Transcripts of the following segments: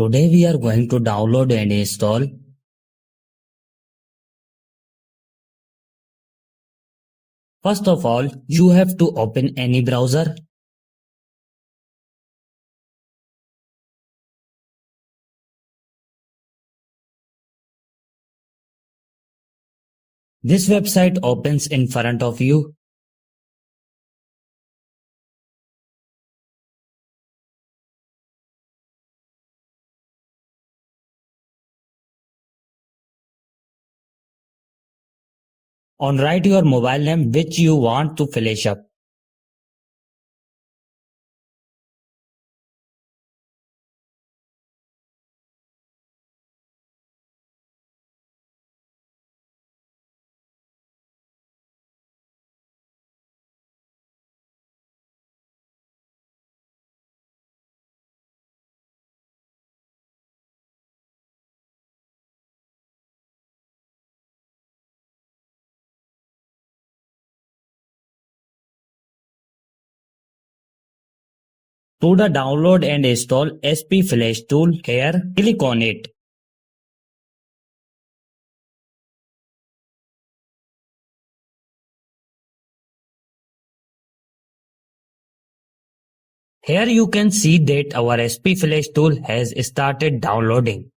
Today we are going to download and install. First of all, you have to open any browser. This website opens in front of you. On write your mobile name which you want to flash up. To the download and install SP Flash tool here, click on it. Here you can see that our SP Flash tool has started downloading.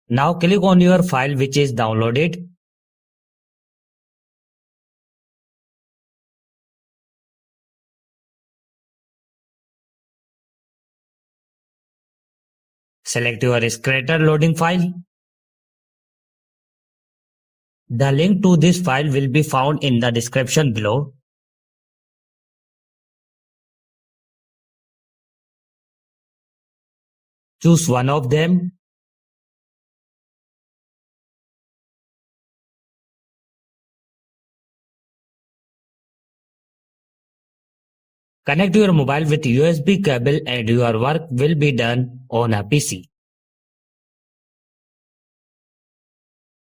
Now click on your file which is downloaded. Select your Scratter loading file. The link to this file will be found in the description below. Choose one of them. Connect your mobile with USB cable and your work will be done on a PC.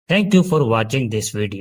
Thank you for watching this video.